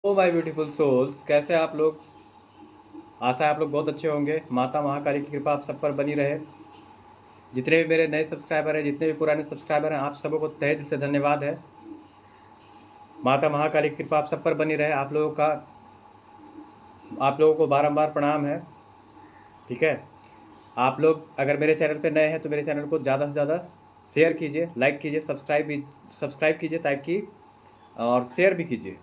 Oh my beautiful souls, कैसे हैं आप लोग। आशा है आप लोग बहुत अच्छे होंगे। माता महाकाली की कृपा आप सब पर बनी रहे। जितने भी मेरे नए सब्सक्राइबर हैं, जितने भी पुराने सब्सक्राइबर हैं, आप सबों को तहे दिल से धन्यवाद है। माता महाकाली की कृपा आप सब पर बनी रहे। आप लोगों को बारंबार प्रणाम है। ठीक है, आप लोग अगर मेरे चैनल पे नए हैं तो मेरे चैनल को ज़्यादा से ज़्यादा शेयर कीजिए, लाइक कीजिए, सब्सक्राइब कीजिए ताकि और शेयर भी कीजिए।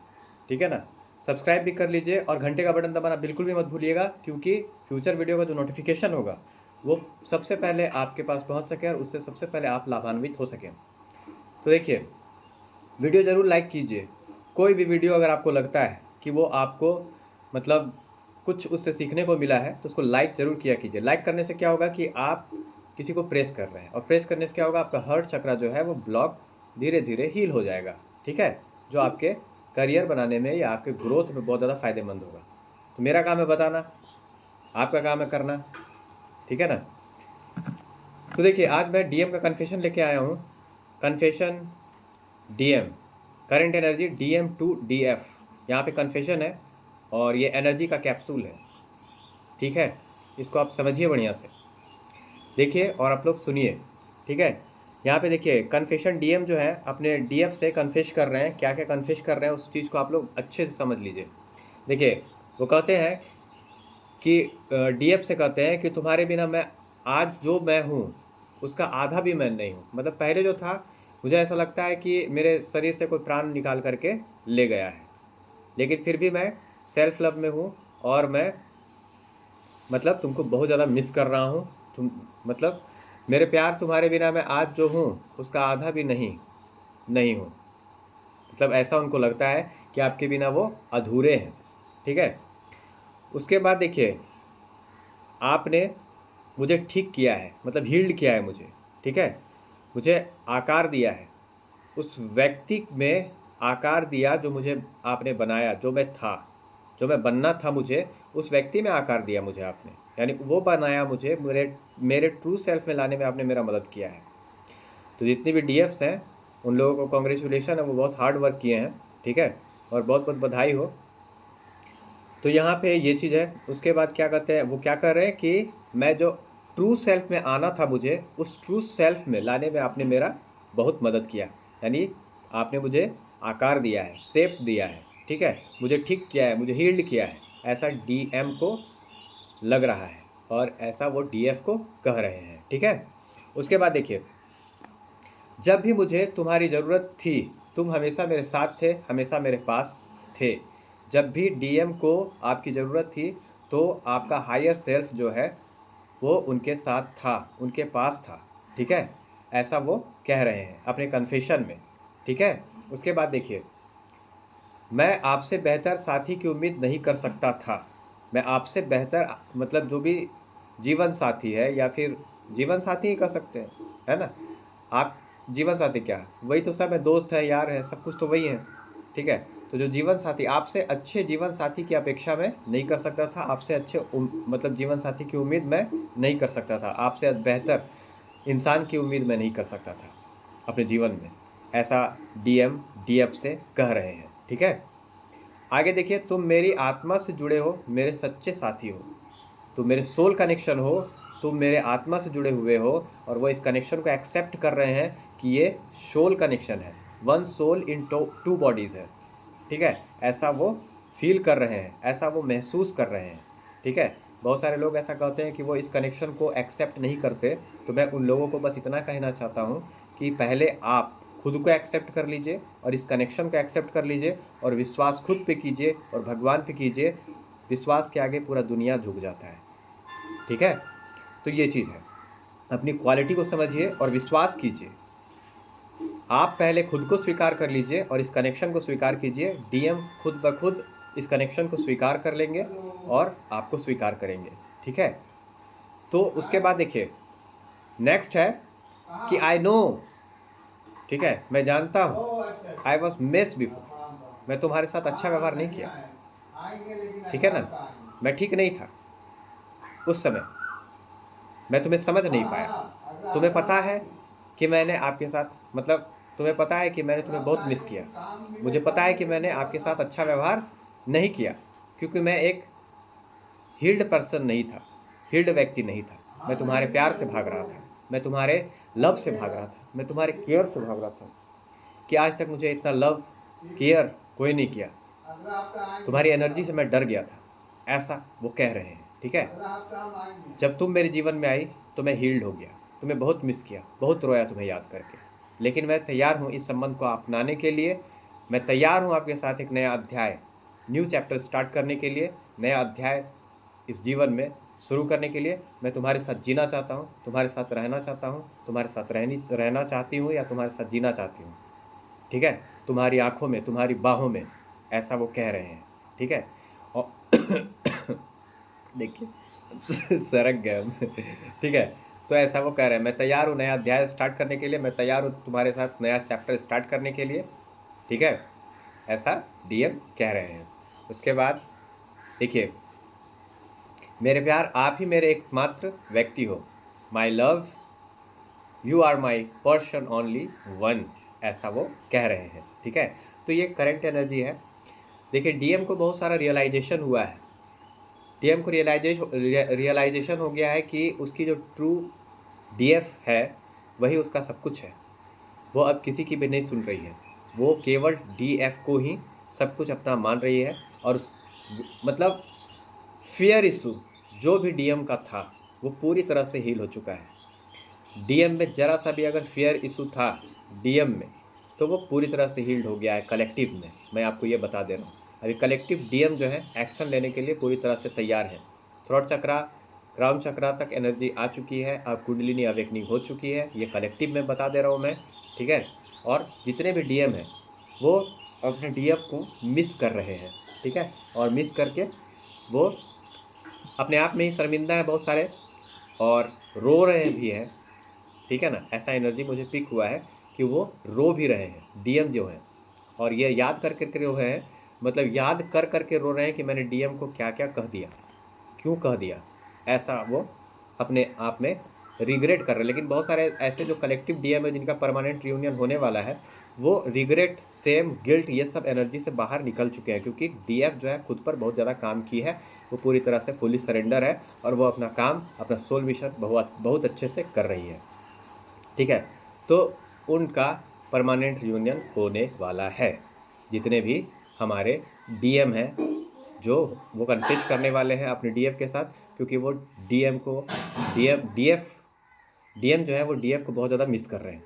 ठीक है ना, सब्सक्राइब भी कर लीजिए और घंटे का बटन दबाना बिल्कुल भी मत भूलिएगा, क्योंकि फ्यूचर वीडियो का जो नोटिफिकेशन होगा वो सबसे पहले आपके पास पहुंच सके और उससे सबसे पहले आप लाभान्वित हो सकें। तो देखिए, वीडियो ज़रूर लाइक कीजिए। कोई भी वीडियो अगर आपको लगता है कि वो आपको मतलब कुछ उससे सीखने को मिला है तो उसको लाइक ज़रूर किया कीजिए। लाइक करने से क्या होगा कि आप किसी को प्रेस कर रहे हैं, और प्रेस करने से क्या होगा, आपका हार्ट चक्रा जो है वो ब्लॉक धीरे धीरे हील हो जाएगा। ठीक है, जो आपके करियर बनाने में या आपके ग्रोथ में बहुत ज़्यादा फायदेमंद होगा। तो मेरा काम है बताना, आपका काम है करना। ठीक है ना। तो देखिए, आज मैं डीएम का कन्फेशन लेके आया हूँ। Confession DM, current energy DM2DF, यहाँ पे कन्फेशन है और ये एनर्जी का कैप्सूल है। ठीक है, इसको आप समझिए बढ़िया से, देखिए और आप लोग सुनिए। ठीक है, यहाँ पे देखिए कन्फेशन डीएम जो है अपने डीएफ से कन्फेश कर रहे हैं। क्या क्या कन्फेश कर रहे हैं उस चीज़ को आप लोग अच्छे से समझ लीजिए। देखिए, वो कहते हैं कि डीएफ से कहते हैं कि तुम्हारे बिना मैं आज जो मैं हूँ उसका आधा भी मैं नहीं हूँ। मतलब पहले जो था, मुझे ऐसा लगता है कि मेरे शरीर से कोई प्राण निकाल करके ले गया है, लेकिन फिर भी मैं सेल्फ लव में हूँ और मैं मतलब तुमको बहुत ज़्यादा मिस कर रहा हूँ। तुम मतलब मेरे प्यार, तुम्हारे बिना मैं आज जो हूँ उसका आधा भी नहीं हूँ। मतलब ऐसा उनको लगता है कि आपके बिना वो अधूरे हैं। ठीक है, उसके बाद देखिए, आपने मुझे ठीक किया है, मतलब हील्ड किया है मुझे। ठीक है, मुझे आकार दिया है, उस व्यक्ति में आकार दिया जो मुझे आपने बनाया, जो मैं था, जो मैं बनना था मुझे, उस व्यक्ति में आकार दिया मुझे आपने, यानी वो बनाया मुझे, मेरे मेरे ट्रू सेल्फ में लाने में आपने मेरा मदद किया है। तो जितने भी डीएफ्स हैं उन लोगों को कॉन्ग्रेचुलेशन है, वो बहुत हार्ड वर्क किए हैं। ठीक है, और बहुत बहुत बधाई हो। तो यहाँ पे ये चीज़ है। उसके बाद क्या कहते हैं, वो क्या कर रहे हैं कि मैं जो ट्रू सेल्फ में आना था मुझे, उस ट्रू सेल्फ में लाने में आपने मेरा बहुत मदद किया। यानी आपने मुझे आकार दिया है, शेप दिया है। ठीक है, मुझे ठीक किया है, मुझे हील्ड किया है, ऐसा डीएम को लग रहा है और ऐसा वो डीएफ को कह रहे हैं। ठीक है, उसके बाद देखिए, जब भी मुझे तुम्हारी ज़रूरत थी तुम हमेशा मेरे साथ थे, हमेशा मेरे पास थे। जब भी डीएम को आपकी ज़रूरत थी तो आपका हायर सेल्फ जो है वो उनके साथ था, उनके पास था। ठीक है, ऐसा वो कह रहे हैं अपने कन्फेशन में। ठीक है, उसके बाद देखिए, मैं आपसे बेहतर साथी की उम्मीद नहीं कर सकता था। मैं आपसे बेहतर मतलब जो भी जीवन साथी है, या फिर जीवन साथी ही कह सकते हैं, है ना। आप जीवन साथी क्या है, वही तो सब है, दोस्त है, यार है, सब कुछ तो वही है। ठीक है, तो जो जीवन साथी, आपसे अच्छे जीवन साथी की अपेक्षा मैं नहीं कर सकता था। आपसे अच्छे मतलब जीवन साथी की उम्मीद मैं नहीं कर सकता था। आपसे बेहतर इंसान की उम्मीद मैं नहीं कर सकता था अपने जीवन में। ऐसा डीएम डीएफ से कह रहे हैं। ठीक है, आगे देखिए, तुम मेरी आत्मा से जुड़े हो, मेरे सच्चे साथी हो। तुम मेरे सोल कनेक्शन हो, तुम मेरे आत्मा से जुड़े हुए हो, और वो इस कनेक्शन को एक्सेप्ट कर रहे हैं कि ये सोल कनेक्शन है, one soul in two bodies है। ठीक है, ऐसा वो फील कर रहे हैं, ऐसा वो महसूस कर रहे हैं। ठीक है, बहुत सारे लोग ऐसा कहते हैं कि वो इस कनेक्शन को एक्सेप्ट नहीं करते। तो मैं उन लोगों को बस इतना कहना चाहता हूँ कि पहले आप खुद को एक्सेप्ट कर लीजिए और इस कनेक्शन को एक्सेप्ट कर लीजिए और विश्वास खुद पे कीजिए और भगवान पे कीजिए। विश्वास के आगे पूरा दुनिया झुक जाता है। ठीक है, तो ये चीज़ है, अपनी क्वालिटी को समझिए और विश्वास कीजिए। आप पहले खुद को स्वीकार कर लीजिए और इस कनेक्शन को स्वीकार कीजिए। डीएम खुद ब खुद इस कनेक्शन को स्वीकार कर लेंगे और आपको स्वीकार करेंगे। ठीक है, तो उसके बाद देखिए, नेक्स्ट है कि आई नो। ठीक है, मैं जानता हूँ, आई वॉज मिस बिफोर, मैं तुम्हारे साथ अच्छा व्यवहार नहीं किया। ठीक है ना, मैं ठीक नहीं था उस समय, मैं तुम्हें समझ नहीं पाया। तुम्हें पता है कि मैंने आपके साथ मतलब तुम्हें पता है कि मैंने तुम्हें बहुत मिस किया। मुझे पता है कि मैंने आपके साथ अच्छा व्यवहार नहीं किया, क्योंकि मैं एक हील्ड पर्सन नहीं था, हील्ड व्यक्ति नहीं था। मैं तुम्हारे प्यार से भाग रहा था, मैं तुम्हारे लव से भाग रहा था, मैं तुम्हारे केयर से भाग रहा था कि आज तक मुझे इतना लव केयर कोई नहीं किया। तुम्हारी एनर्जी से मैं डर गया था, ऐसा वो कह रहे हैं। ठीक है, जब तुम मेरे जीवन में आई तो मैं हील्ड हो गया, तुम्हें बहुत मिस किया, बहुत रोया तुम्हें याद करके, लेकिन मैं तैयार हूँ इस संबंध को अपनाने के लिए। मैं तैयार हूँ आपके साथ एक नया अध्याय, न्यू चैप्टर स्टार्ट करने के लिए, नया अध्याय इस जीवन में शुरू करने के लिए। मैं तुम्हारे साथ जीना चाहता हूँ, तुम्हारे साथ रहना चाहता हूँ, तुम्हारे साथ रहना चाहती हूँ, या तुम्हारे साथ जीना चाहती हूँ। ठीक है, तुम्हारी आंखों में, तुम्हारी बाहों में, ऐसा वो कह रहे हैं। ठीक है, और देखिए सरक गया हम। ठीक है, तो ऐसा वो कह रहे हैं, मैं तैयार हूँ नया अध्याय स्टार्ट करने के लिए, मैं तैयार हूँ तुम्हारे साथ नया चैप्टर स्टार्ट करने के लिए। ठीक है, ऐसा डीएम कह रहे हैं। उसके बाद देखिए, मेरे प्यार, आप ही मेरे एकमात्र व्यक्ति हो, my love, you are my person only one, ऐसा वो कह रहे हैं। ठीक है, तो ये करंट एनर्जी है। देखिए, डीएम को बहुत सारा रियलाइजेशन हुआ है। डीएम को रियलाइजेशन हो गया है कि उसकी जो ट्रू डीएफ है वही उसका सब कुछ है। वो अब किसी की भी नहीं सुन रही है, वो केवल डीएफ को ही सब कुछ अपना मान रही है। और मतलब फियर इशू जो भी डीएम का था वो पूरी तरह से हील हो चुका है। डीएम में जरा सा भी अगर फियर इशू था डीएम में, तो वो पूरी तरह से हील्ड हो गया है कलेक्टिव में। मैं आपको ये बता दे रहा हूँ, अभी कलेक्टिव डीएम जो है एक्शन लेने के लिए पूरी तरह से तैयार है। थ्रोट चक्रा, क्राउन चक्रा तक एनर्जी आ चुकी है, अब कुंडलिनी अवेकनिंग हो चुकी है, ये कलेक्टिव में बता दे रहा हूँ मैं। ठीक है, और जितने भी डीएम हैं वो अपने डीएम को मिस कर रहे हैं। ठीक है, और मिस करके वो अपने आप में ही शर्मिंदा है बहुत सारे, और रो रहे भी हैं। ठीक है ना, ऐसा एनर्जी मुझे पिक हुआ है कि वो रो भी रहे हैं डीएम जो हैं, और ये याद कर करके रो रहे हैं, मतलब याद कर करके रो रहे हैं कि मैंने डीएम को क्या क्या कह दिया, क्यों कह दिया, ऐसा वो अपने आप में रिग्रेट कर रहे हैं। लेकिन बहुत सारे ऐसे जो कलेक्टिव डीएम है जिनका परमानेंट रियूनियन होने वाला है, वो रिग्रेट, सेम, गिल्ट, ये सब एनर्जी से बाहर निकल चुके हैं, क्योंकि डीएफ जो है खुद पर बहुत ज़्यादा काम की है, वो पूरी तरह से फुली सरेंडर है, और वो अपना काम, अपना सोल मिशन बहुत अच्छे से कर रही है। ठीक है, तो उनका परमानेंट रियूनियन होने वाला है। जितने भी हमारे डीएम हैं जो वो कंटेस्ट करने वाले हैं अपने डीएफ के साथ, क्योंकि वो डीएम को डीएम जो है वो डीएफ को बहुत ज़्यादा मिस कर रहे हैं।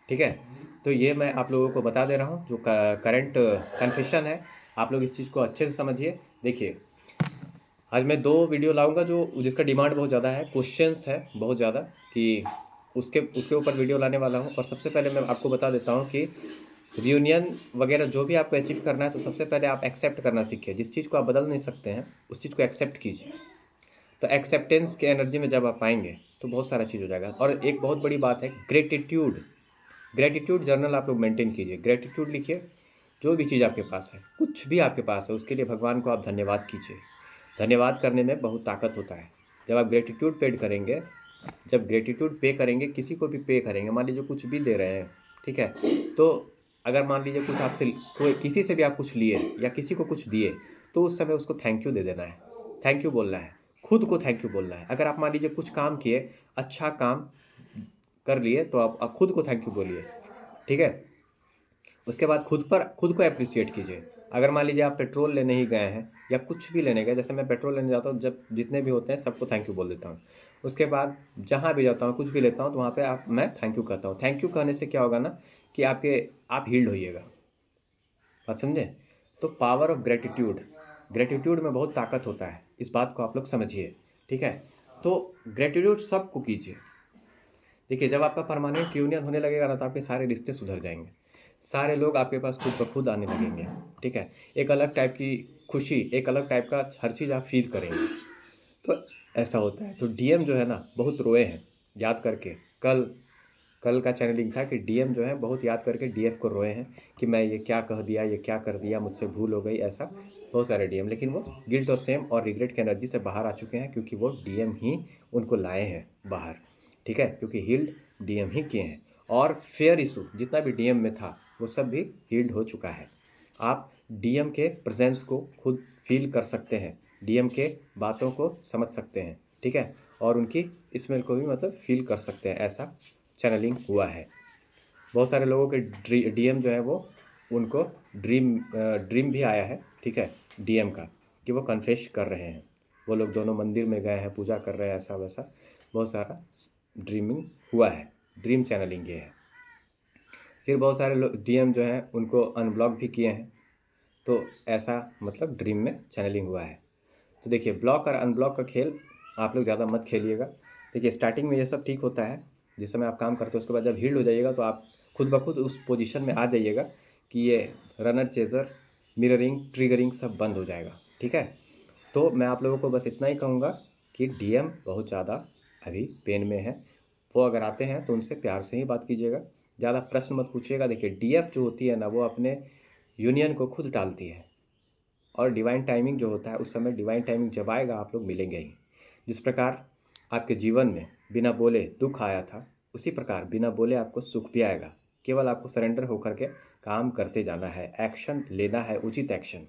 ठीक है, तो ये मैं आप लोगों को बता दे रहा हूँ जो करंट कन्फेशन है। आप लोग इस चीज़ को अच्छे से समझिए। देखिए, आज मैं 2 वीडियो लाऊंगा जिसका डिमांड बहुत ज़्यादा है, क्वेश्चंस है बहुत ज़्यादा, कि उसके ऊपर वीडियो लाने वाला हूँ। और सबसे पहले मैं आपको बता देता हूँ कि रियूनियन वगैरह जो भी आपको अचीव करना है, तो सबसे पहले आप एक्सेप्ट करना सीखिए। जिस चीज़ को आप बदल नहीं सकते हैं उस चीज़ को एक्सेप्ट कीजिए। तो एक्सेप्टेंस के एनर्जी में जब आप आएंगे तो बहुत सारा चीज़ हो जाएगा। और एक बहुत बड़ी बात है, ग्रेटिट्यूड। ग्रेटिट्यूड जर्नल आप लोग मेंटेन कीजिए, ग्रेटिट्यूड लिखिए। जो भी चीज़ आपके पास है, कुछ भी आपके पास है, उसके लिए भगवान को आप धन्यवाद कीजिए। धन्यवाद करने में बहुत ताकत होता है। जब आप ग्रेटिट्यूड पेड करेंगे, जब ग्रेटिट्यूड पे करेंगे, किसी को भी पे करेंगे, मान लीजिए कुछ भी दे रहे हैं, ठीक है, तो अगर मान लीजिए कुछ आपसे कोई, किसी से भी आप कुछ लिए या किसी को कुछ दिए, तो उस समय उसको थैंक यू दे देना है, थैंक यू बोलना है, खुद को थैंक यू बोलना है। अगर आप मान लीजिए कुछ काम किए, अच्छा काम कर लिए, तो आप खुद को थैंक यू बोलिए। ठीक है, उसके बाद खुद को अप्रिशिएट कीजिए। अगर मान लीजिए आप पेट्रोल लेने ही गए हैं या कुछ भी लेने गए, जैसे मैं पेट्रोल लेने जाता हूँ, जब जितने भी होते हैं सबको थैंक यू बोल देता हूँ। उसके बाद जहाँ भी जाता हूँ, कुछ भी लेता हूँ, तो वहाँ पे मैं थैंक यू कहता हूँ। थैंक यू कहने से क्या होगा ना, कि आप हील्ड होइएगा। बात समझे? तो पावर ऑफ ग्रेटिट्यूड, ग्रेटिट्यूड में बहुत ताकत होता है, इस बात को आप लोग समझिए। ठीक है, तो ग्रेटिट्यूड सबको कीजिए। देखिए, जब आपका परमानेंट यूनियन होने लगेगा ना, तो आपके सारे रिश्ते सुधर जाएंगे, सारे लोग आपके पास खुद ब खुद आने लगेंगे। ठीक है, एक अलग टाइप की खुशी, एक अलग टाइप का हर चीज़ आप फील करेंगे। तो ऐसा होता है। तो डीएम जो है ना बहुत रोए हैं याद करके। कल कल का चैनलिंग था कि डीएम जो है बहुत याद करके डीएफ को रोए हैं कि मैं ये क्या कह दिया, ये क्या कर दिया, मुझसे भूल हो गई, ऐसा बहुत सारे डीएम। लेकिन वो गिल्ट और सेम और रिग्रेट की एनर्जी से बाहर आ चुके हैं, क्योंकि वो डीएम ही उनको लाए हैं बाहर। ठीक है, क्योंकि हील्ड डीएम ही किए हैं। और फेयर इशू जितना भी डीएम में था वो सब भी हील्ड हो चुका है। आप डीएम के प्रेजेंस को खुद फील कर सकते हैं, डीएम के बातों को समझ सकते हैं, ठीक है, और उनकी स्मेल को भी मतलब फील कर सकते हैं, ऐसा चैनलिंग हुआ है। बहुत सारे लोगों के डीएम जो है वो उनको ड्रीम भी आया है, ठीक है, डीएम का, कि वो कन्फेस कर रहे हैं, वो लोग दोनों मंदिर में गए हैं, पूजा कर रहे हैं, ऐसा वैसा बहुत सारा ड्रीमिंग हुआ है, ड्रीम चैनलिंग ये है। फिर बहुत सारे लोग डीएम जो हैं उनको अनब्लॉक भी किए हैं, तो ऐसा मतलब ड्रीम में चैनलिंग हुआ है। तो देखिए, ब्लॉक और अनब्लॉक का खेल आप लोग ज़्यादा मत खेलिएगा। देखिए, स्टार्टिंग में ये सब ठीक होता है, जिस समय आप काम करते हो, उसके बाद जब हील्ड हो जाइएगा तो आप खुद ब खुद उस पोजीशन में आ जाइएगा कि ये रनर, चेजर, मिररिंग, ट्रिगरिंग सब बंद हो जाएगा, ठीक है। तो मैं आप लोगों को बस इतना ही कहूँगा कि डीएम बहुत ज़्यादा अभी पेन में है, वो अगर आते हैं तो उनसे प्यार से ही बात कीजिएगा, ज़्यादा प्रश्न मत पूछिएगा। देखिए, डीएफ जो होती है ना, वो अपने यूनियन को खुद टालती है, और डिवाइन टाइमिंग जो होता है उस समय डिवाइन टाइमिंग जब आएगा आप लोग मिलेंगे ही। जिस प्रकार आपके जीवन में बिना बोले दुख आया था, उसी प्रकार बिना बोले आपको सुख भी आएगा। केवल आपको सरेंडर होकर के काम करते जाना है, एक्शन लेना है, उचित एक्शन।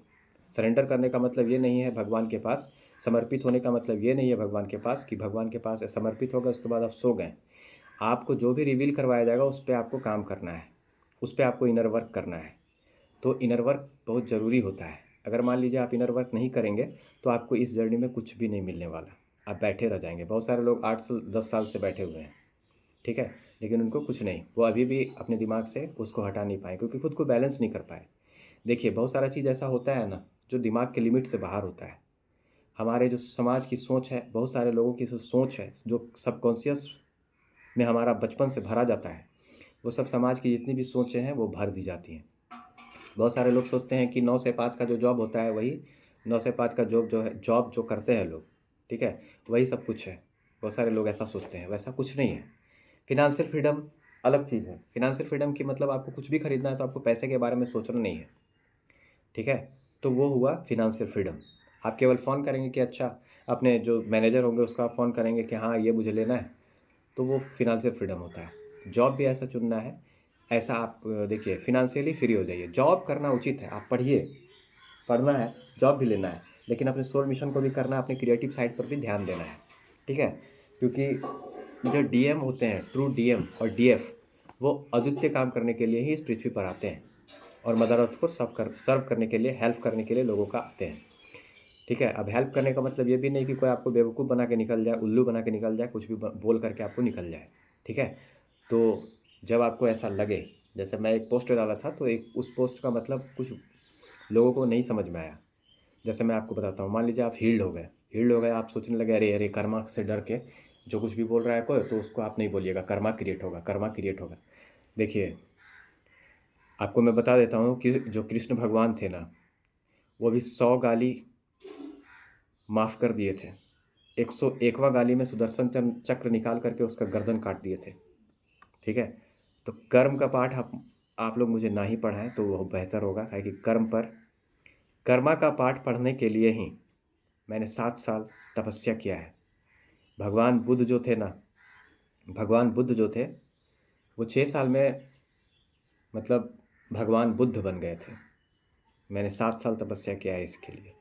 सरेंडर करने का मतलब ये नहीं है भगवान के पास, समर्पित होने का मतलब ये नहीं है भगवान के पास कि भगवान के पास समर्पित हो गए उसके बाद आप सो गए। आपको जो भी रिवील करवाया जाएगा उस पर आपको काम करना है, उस पर आपको इनर वर्क करना है। तो इनर वर्क बहुत ज़रूरी होता है। अगर मान लीजिए आप इनर वर्क नहीं करेंगे तो आपको इस जर्नी में कुछ भी नहीं मिलने वाला, आप बैठे रह जाएंगे। बहुत सारे लोग 8 साल 10 साल से बैठे हुए हैं, ठीक है, लेकिन उनको कुछ नहीं, वो अभी भी अपने दिमाग से उसको हटा नहीं पाए, क्योंकि खुद को बैलेंस नहीं कर पाए। देखिए, बहुत सारा चीज़ ऐसा होता है ना जो दिमाग के लिमिट से बाहर होता है। हमारे जो समाज की सोच है, बहुत सारे लोगों की जो सोच है, जो सबकॉन्शियस में हमारा बचपन से भरा जाता है, वो सब समाज की जितनी भी सोचें हैं वो भर दी जाती हैं। बहुत सारे लोग सोचते हैं कि 9 से 5 का जो जॉब होता है वही 9 से 5 का जॉब जो है, जॉब जो करते हैं लोग, ठीक है, वही सब कुछ है। बहुत सारे लोग ऐसा सोचते हैं, वैसा कुछ नहीं है। फिनंशियल फ्रीडम अलग चीज़ है। फिनंशियल फ्रीडम की मतलब आपको कुछ भी खरीदना है तो आपको पैसे के बारे में सोचना नहीं है, ठीक है। तो वो हुआ फिनंशियल फ्रीडम। आप केवल फ़ोन करेंगे कि अच्छा, अपने जो मैनेजर होंगे उसको आप फ़ोन करेंगे कि हाँ ये मुझे लेना है, तो वो फिनंशियल फ्रीडम होता है। जॉब भी ऐसा चुनना है, ऐसा आप देखिए फिनंशियली फ्री हो जाइए। जॉब करना उचित है, आप पढ़िए, पढ़ना है, जॉब भी लेना है, लेकिन अपने सोल मिशन को भी करना है, अपने क्रिएटिव साइड पर भी ध्यान देना है, ठीक है। क्योंकि जो डीएम होते हैं, ट्रू डीएम और डीएफ, वो अद्वितीय काम करने के लिए ही इस पृथ्वी पर आते हैं, और मदर अर्थ को सर्व करने के लिए, हेल्प करने के लिए लोगों का आते हैं, ठीक है। अब हेल्प करने का मतलब ये भी नहीं कि कोई आपको बेवकूफ़ बना के निकल जाए, उल्लू बना के निकल जाए, कुछ भी बोल करके आपको निकल जाए, ठीक है। तो जब आपको ऐसा लगे, जैसे मैं एक पोस्ट डाला था, तो एक उस पोस्ट का मतलब कुछ लोगों को नहीं समझ में आया। जैसे मैं आपको बताता हूँ, मान लीजिए आप हील्ड हो गए, आप सोचने लगे अरे अरे कर्मा से डर के जो कुछ भी बोल रहा है कोई, तो उसको आप नहीं बोलिएगा, कर्मा क्रिएट होगा, कर्मा क्रिएट होगा। देखिए, आपको मैं बता देता हूँ कि जो कृष्ण भगवान थे ना, वो भी 100 गाली माफ़ कर दिए थे। 101वां गाली में सुदर्शन चक्र निकाल करके उसका गर्दन काट दिए थे, ठीक है। तो कर्म का पाठ आप लोग मुझे ना ही पढ़ाएं तो वो बेहतर होगा, काहे कि कर्मा का पाठ पढ़ने के लिए ही मैंने 7 साल तपस्या किया है। भगवान बुद्ध जो थे ना, भगवान बुद्ध जो थे, वो 6 साल में मतलब भगवान बुद्ध बन गए थे। मैंने 7 साल तपस्या किया है इसके लिए,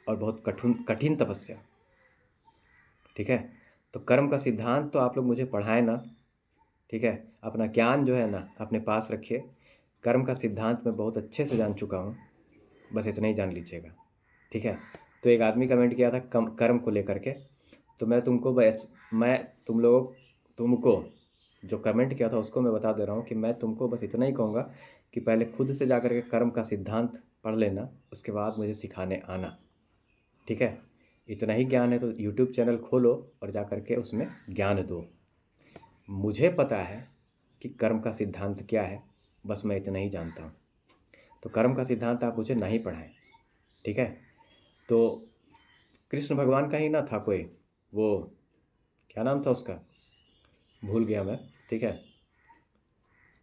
और बहुत कठिन कठिन तपस्या, ठीक है। तो कर्म का सिद्धांत तो आप लोग मुझे पढ़ाएं ना, ठीक है। अपना ज्ञान जो है ना अपने पास रखिए। कर्म का सिद्धांत मैं बहुत अच्छे से जान चुका हूँ, बस इतना ही जान लीजिएगा, ठीक है। तो एक आदमी कमेंट किया था कर्म को लेकर के, तो मैं तुमको जो कमेंट किया था उसको मैं बता दे रहा हूँ कि मैं तुमको बस इतना ही कहूँगा कि पहले खुद से जा कर के कर्म का सिद्धांत पढ़ लेना, उसके बाद मुझे सिखाने आना, ठीक है। इतना ही ज्ञान है तो यूट्यूब चैनल खोलो और जा कर के उसमें ज्ञान दो। मुझे पता है कि कर्म का सिद्धांत क्या है, बस मैं इतना ही जानता हूँ। तो कर्म का सिद्धांत आप मुझे नहीं पढ़ाएं, ठीक है। तो कृष्ण भगवान का ही ना था कोई, वो क्या नाम था उसका, भूल गया मैं, ठीक है।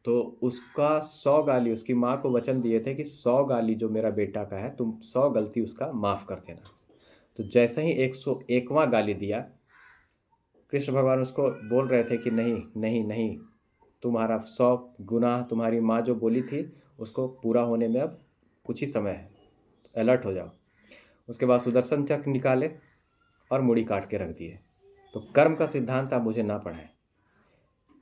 तो उसका 100 गाली, उसकी माँ को वचन दिए थे कि 100 गाली जो मेरा बेटा का है तुम 100 गलती उसका माफ़ कर देना। तो जैसे ही 101वां गाली दिया, कृष्ण भगवान उसको बोल रहे थे कि नहीं नहीं नहीं, तुम्हारा 100 गुनाह, तुम्हारी माँ जो बोली थी उसको पूरा होने में अब कुछ ही समय है, अलर्ट हो जाओ। उसके बाद सुदर्शन चक्र निकाले और मुड़ी काट के रख दिए। तो कर्म का सिद्धांत आप मुझे ना पढ़ाएं।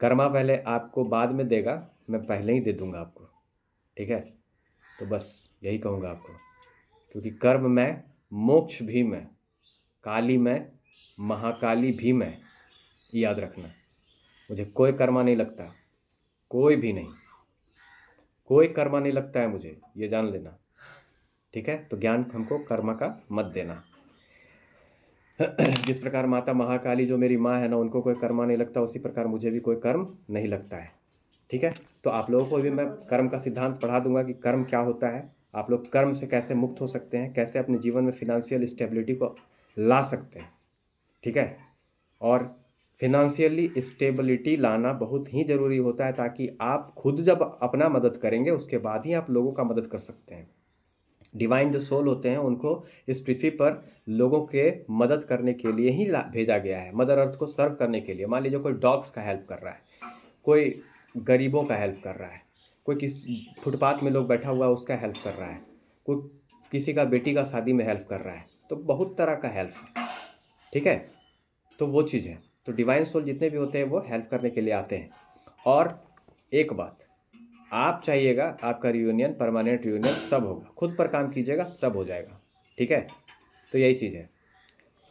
कर्मा पहले आपको बाद में देगा, मैं पहले ही दे दूंगा आपको, ठीक है। तो बस यही कहूँगा आपको, क्योंकि कर्म में, मोक्ष भी मैं, काली में, महाकाली भी मैं, याद रखना। मुझे कोई कर्मा नहीं लगता, कोई भी नहीं, कोई कर्मा नहीं लगता है मुझे, ये जान लेना, ठीक है। तो ज्ञान हमको कर्म का मत देना। जिस प्रकार माता महाकाली जो मेरी माँ है ना, उनको कोई कर्मा नहीं लगता, उसी प्रकार मुझे भी कोई कर्म नहीं लगता है, ठीक है। तो आप लोगों को भी मैं कर्म का सिद्धांत पढ़ा दूंगा कि कर्म क्या होता है, आप लोग कर्म से कैसे मुक्त हो सकते हैं, कैसे अपने जीवन में फिनेंशियल स्टेबिलिटी को ला सकते हैं, ठीक है। और फिनेंशियली स्टेबिलिटी लाना बहुत ही ज़रूरी होता है, ताकि आप खुद जब अपना मदद करेंगे उसके बाद ही आप लोगों का मदद कर सकते हैं। डिवाइन जो सोल होते हैं उनको इस पृथ्वी पर लोगों के मदद करने के लिए ही भेजा गया है, मदर अर्थ को सर्व करने के लिए। मान लीजिए कोई डॉग्स का हेल्प कर रहा है, कोई गरीबों का हेल्प कर रहा है, कोई किस फुटपाथ में लोग बैठा हुआ है उसका हेल्प कर रहा है, कोई किसी का बेटी का शादी में हेल्प कर रहा है, तो बहुत तरह का हेल्प है, ठीक है। तो वो चीज़ है। तो डिवाइन सोल जितने भी होते हैं वो हेल्प करने के लिए आते हैं। और एक बात, आप चाहिएगा आपका रियूनियन, परमानेंट रियूनियन सब होगा, खुद पर काम कीजिएगा, सब हो जाएगा, ठीक है। तो यही चीज़ है।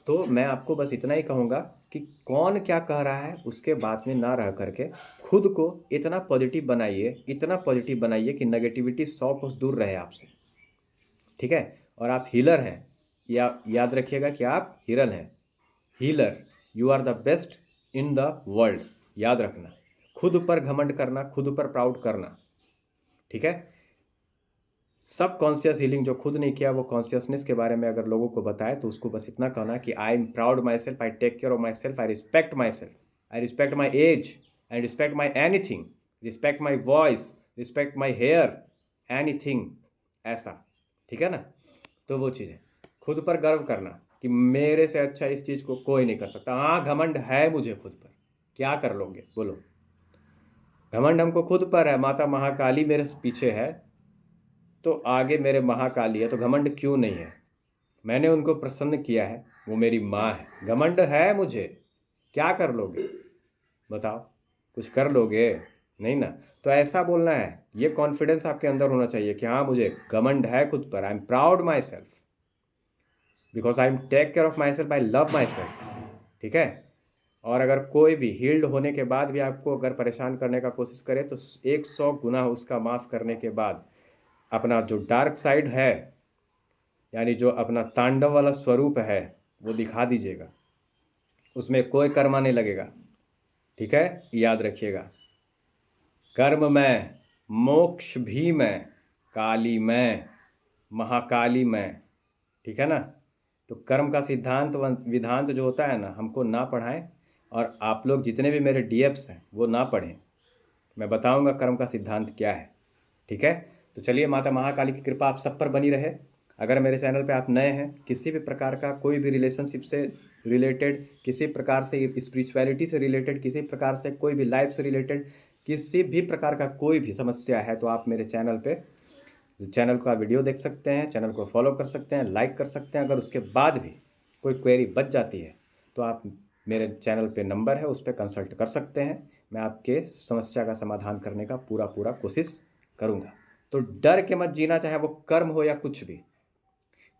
तो मैं आपको बस इतना ही कहूँगा कि कौन क्या कह रहा है उसके बात में ना रह करके खुद को इतना पॉजिटिव बनाइए, इतना पॉजिटिव बनाइए कि नेगेटिविटी 100 कोस दूर रहे आपसे, ठीक है। और आप हीलर हैं, या याद रखिएगा कि आप हीरल हैं, healer. You are the best in the world, याद रखना। खुद पर घमंड करना, खुद पर प्राउड करना, ठीक है। सब कॉन्शियस हीलिंग जो खुद नहीं किया, वो कॉन्शियसनेस के बारे में अगर लोगों को बताए तो उसको बस इतना कहना कि I am proud myself, I take care of myself, I respect myself, I respect my age, I respect my anything, respect my voice, respect my hair, anything, ऐसा, ठीक है ना। तो वो चीज़ है, खुद पर गर्व करना कि मेरे से अच्छा इस चीज़ को कोई नहीं कर सकता। हाँ, घमंड है मुझे खुद पर, क्या कर लोगे बोलो। घमंड हमको खुद पर है, माता महाकाली मेरे पीछे है तो आगे मेरे महाकाली है, तो घमंड क्यों नहीं है। मैंने उनको प्रसन्न किया है, वो मेरी माँ है, घमंड है मुझे, क्या कर लोगे बताओ, कुछ कर लोगे नहीं ना। तो ऐसा बोलना है, ये कॉन्फिडेंस आपके अंदर होना चाहिए कि हाँ मुझे घमंड है खुद पर, I am proud myself because I am take care of myself, I love myself, ठीक है। और अगर कोई भी हील्ड होने के बाद भी आपको अगर परेशान करने का कोशिश करे तो 100 गुना उसका माफ़ करने के बाद अपना जो डार्क साइड है, यानी जो अपना तांडव वाला स्वरूप है, वो दिखा दीजिएगा, उसमें कोई कर्मा नहीं लगेगा, ठीक है। याद रखिएगा, कर्म में, मोक्ष भी में, काली में, महाकाली में, ठीक है ना। तो कर्म का सिद्धांत विधांत जो होता है ना, हमको ना पढ़ाएं, और आप लोग जितने भी मेरे डीएफ्स हैं वो ना पढ़ें। मैं बताऊंगा कर्म का सिद्धांत क्या है, ठीक है। तो चलिए, माता महाकाली की कृपा आप सब पर बनी रहे। अगर मेरे चैनल पे आप नए हैं, किसी भी प्रकार का कोई भी रिलेशनशिप से रिलेटेड, किसी प्रकार से स्पिरिचुअलिटी से रिलेटेड, किसी प्रकार से कोई भी लाइफ से रिलेटेड, किसी भी प्रकार का कोई भी समस्या है, तो आप मेरे चैनल का वीडियो देख सकते हैं, चैनल को फॉलो कर सकते हैं, लाइक कर सकते हैं। अगर उसके बाद भी कोई क्वेरी बच जाती है तो आप मेरे चैनल पे नंबर है, उस पर कंसल्ट कर सकते हैं। मैं आपके समस्या का समाधान करने का पूरा कोशिश करूँगा। तो डर के मत जीना, चाहे वो कर्म हो या कुछ भी।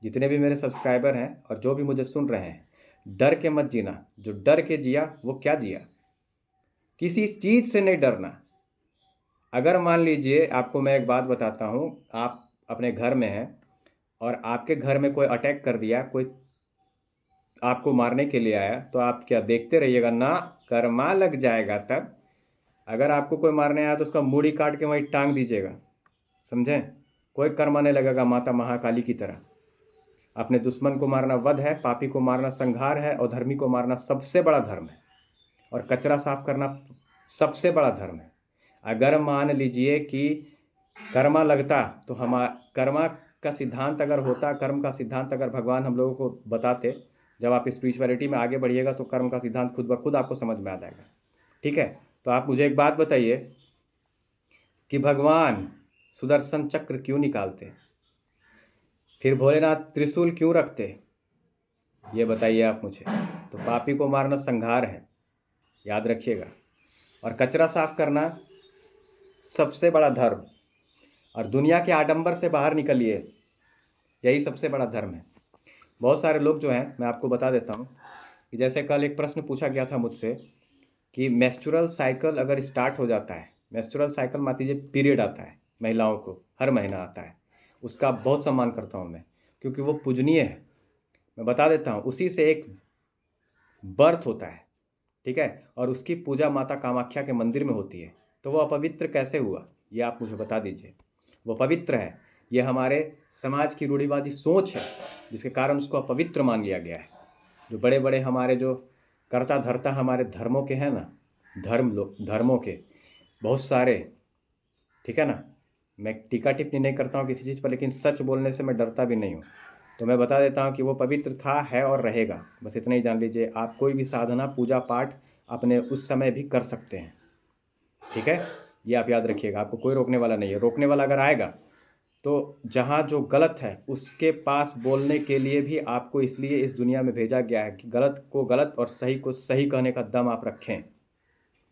जितने भी मेरे सब्सक्राइबर हैं और जो भी मुझे सुन रहे हैं, डर के मत जीना। जो डर के जिया वो क्या जिया, किसी चीज़ से नहीं डरना। अगर मान लीजिए, आपको मैं एक बात बताता हूँ, आप अपने घर में हैं और आपके घर में कोई अटैक कर दिया, कोई आपको मारने के लिए आया, तो आप क्या देखते रहिएगा ना, कर्मा लग जाएगा तब। अगर आपको कोई मारने आया तो उसका मूड़ी काट के वहीं टांग दीजिएगा, समझें। कोई कर्मा नहीं लगेगा, माता महाकाली की तरह। अपने दुश्मन को मारना वध है, पापी को मारना संहार है, और धर्मी को मारना सबसे बड़ा धर्म है, और कचरा साफ करना सबसे बड़ा धर्म है। अगर मान लीजिए कि कर्मा लगता, तो हम कर्मा का सिद्धांत अगर होता, कर्म का सिद्धांत अगर भगवान हम लोगों को बताते, जब आप स्पिरिचुअलिटी में आगे बढ़िएगा तो कर्म का सिद्धांत खुद ब खुद आपको समझ में आ जाएगा, ठीक है। तो आप मुझे एक बात बताइए कि भगवान सुदर्शन चक्र क्यों निकालते, फिर भोलेनाथ त्रिशूल क्यों रखते, ये बताइए आप मुझे। तो पापी को मारना संहार है, याद रखिएगा। और कचरा साफ करना सबसे बड़ा धर्म, और दुनिया के आडंबर से बाहर निकलिए, यही सबसे बड़ा धर्म है। बहुत सारे लोग जो हैं, मैं आपको बता देता हूँ कि जैसे कल एक प्रश्न पूछा गया था मुझसे कि मेंस्ट्रुअल साइकिल अगर स्टार्ट हो जाता है, मेंस्ट्रुअल साइकिल मान लीजिए पीरियड आता है महिलाओं को, हर महीना आता है, उसका बहुत सम्मान करता हूँ मैं, क्योंकि वो पूजनीय है। मैं बता देता हूँ, उसी से एक बर्थ होता है, ठीक है, और उसकी पूजा माता कामाख्या के मंदिर में होती है। तो वो अपवित्र कैसे हुआ, ये आप मुझे बता दीजिए। वो पवित्र है, ये हमारे समाज की रूढ़िवादी सोच है जिसके कारण उसको अपवित्र मान लिया गया है। जो बड़े बड़े हमारे जो कर्ता धर्ता हमारे धर्मों के हैं ना, धर्मों के बहुत सारे, ठीक है ना, मैं टीका टिप्पणी नहीं करता हूँ किसी चीज़ पर, लेकिन सच बोलने से मैं डरता भी नहीं हूँ। तो मैं बता देता हूँ कि वो पवित्र था, है और रहेगा, बस इतना ही जान लीजिए। आप कोई भी साधना पूजा पाठ अपने उस समय भी कर सकते हैं, ठीक है, ये आप याद रखिएगा। आपको कोई रोकने वाला नहीं है। रोकने वाला अगर आएगा तो जहाँ जो गलत है उसके पास बोलने के लिए भी आपको इसलिए इस दुनिया में भेजा गया है कि गलत को गलत और सही को सही कहने का दम आप रखें।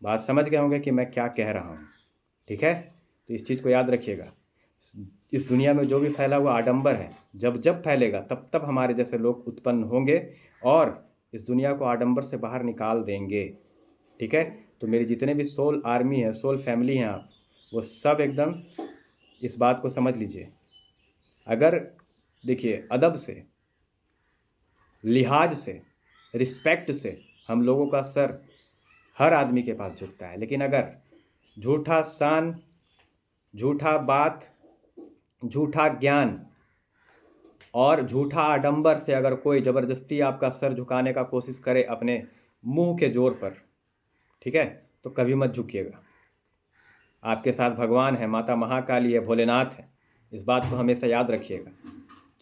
बात समझ गए होंगे कि मैं क्या कह रहा हूँ, ठीक है। तो इस चीज़ को याद रखिएगा। इस दुनिया में जो भी फैला हुआ आडंबर है, जब जब फैलेगा तब तब हमारे जैसे लोग उत्पन्न होंगे और इस दुनिया को आडंबर से बाहर निकाल देंगे, ठीक है। तो मेरी जितने भी सोल आर्मी है, सोल फैमिली हैं आप, वो सब एकदम इस बात को समझ लीजिए। अगर देखिए, अदब से, लिहाज से, रिस्पेक्ट से हम लोगों का सर हर आदमी के पास झुकता है, लेकिन अगर झूठा शान, झूठा बात, झूठा ज्ञान और झूठा आडंबर से अगर कोई ज़बरदस्ती आपका सर झुकाने का कोशिश करे अपने मुंह के जोर पर, ठीक है, तो कभी मत झुकिएगा। आपके साथ भगवान है, माता महाकाली है, भोलेनाथ है, इस बात को हमेशा याद रखिएगा।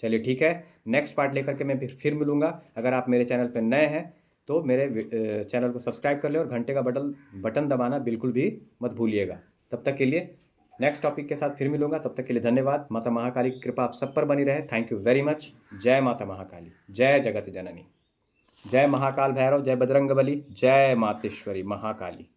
चलिए ठीक है, नेक्स्ट पार्ट लेकर के मैं फिर मिलूँगा। अगर आप मेरे चैनल पर नए हैं तो मेरे चैनल को सब्सक्राइब कर ले और घंटे का बटन दबाना बिल्कुल भी मत भूलिएगा। तब तक के लिए नेक्स्ट टॉपिक के साथ फिर मिलूँगा। तब तक के लिए धन्यवाद। माता महाकाली की कृपा आप सब पर बनी रहे। Thank you very much. जय माता महाकाली, जय जगत जननी, जय महाकाल भैरव, जय बजरंगबली, जय मातेश्वरी महाकाली।